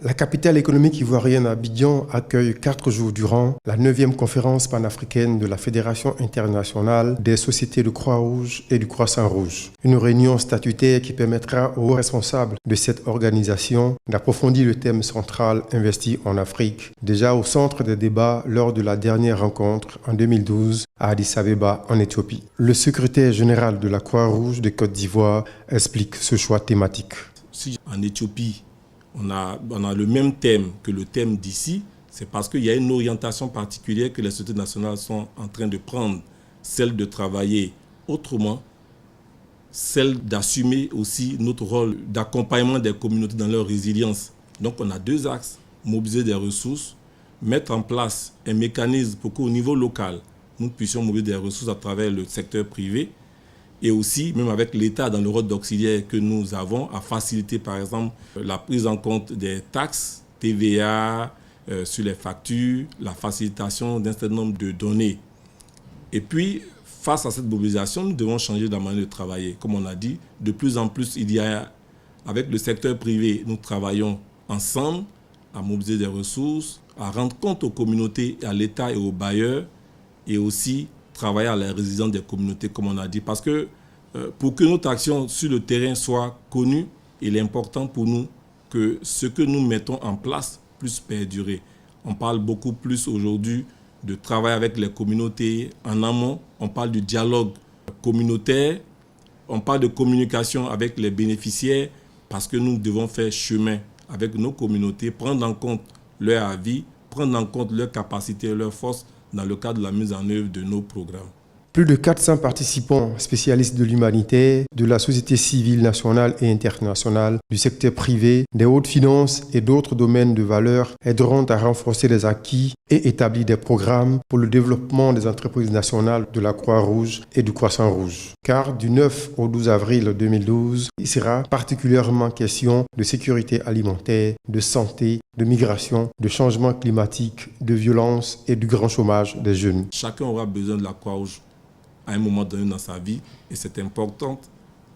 La capitale économique ivoirienne Abidjan accueille 4 jours durant la 9e conférence panafricaine de la Fédération internationale des sociétés de Croix-Rouge et du Croissant-Rouge. Une réunion statutaire qui permettra aux responsables de cette organisation d'approfondir le thème central investi en Afrique, déjà au centre des débats lors de la dernière rencontre en 2012 à Addis Abeba en Éthiopie. Le secrétaire général de la Croix-Rouge de Côte d'Ivoire explique ce choix thématique. Si en Éthiopie, on a le même thème que le thème d'ici, c'est parce qu'il y a une orientation particulière que les sociétés nationales sont en train de prendre, celle de travailler autrement, celle d'assumer aussi notre rôle d'accompagnement des communautés dans leur résilience. Donc on a 2 axes, mobiliser des ressources, mettre en place un mécanisme pour qu'au niveau local, nous puissions mobiliser des ressources à travers le secteur privé, et aussi, même avec l'État dans le rôle d'auxiliaire que nous avons, à faciliter par exemple la prise en compte des taxes, TVA, sur les factures, la facilitation d'un certain nombre de données. Et puis, face à cette mobilisation, nous devons changer la manière de travailler. Comme on a dit, de plus en plus, avec le secteur privé, nous travaillons ensemble à mobiliser des ressources, à rendre compte aux communautés, à l'État et aux bailleurs, et aussi travailler à la résilience des communautés, comme on a dit. Parce que pour que notre action sur le terrain soit connue, il est important pour nous que ce que nous mettons en place puisse perdurer. On parle beaucoup plus aujourd'hui de travail avec les communautés en amont. On parle du dialogue communautaire. On parle de communication avec les bénéficiaires parce que nous devons faire chemin avec nos communautés, prendre en compte leur avis, prendre en compte leurs capacités et leurs forces dans le cadre de la mise en œuvre de nos programmes. Plus de 400 participants spécialistes de l'humanitaire, de la société civile nationale et internationale, du secteur privé, des hautes finances et d'autres domaines de valeur aideront à renforcer les acquis et établir des programmes pour le développement des entreprises nationales de la Croix-Rouge et du Croissant-Rouge. Car du 9 au 12 avril 2012, il sera particulièrement question de sécurité alimentaire, de santé, de migration, de changement climatique, de violence et du grand chômage des jeunes. Chacun aura besoin de la Croix-Rouge à un moment donné dans sa vie et c'est important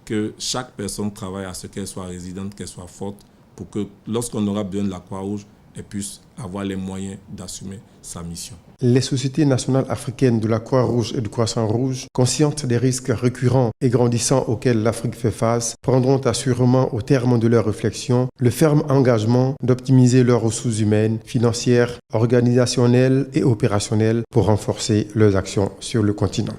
que chaque personne travaille à ce qu'elle soit résidente, qu'elle soit forte pour que lorsqu'on aura besoin de la Croix-Rouge, elle puisse avoir les moyens d'assumer sa mission. Les sociétés nationales africaines de la Croix-Rouge et du Croissant-Rouge, conscientes des risques récurrents et grandissants auxquels l'Afrique fait face, prendront assurément au terme de leurs réflexions le ferme engagement d'optimiser leurs ressources humaines, financières, organisationnelles et opérationnelles pour renforcer leurs actions sur le continent.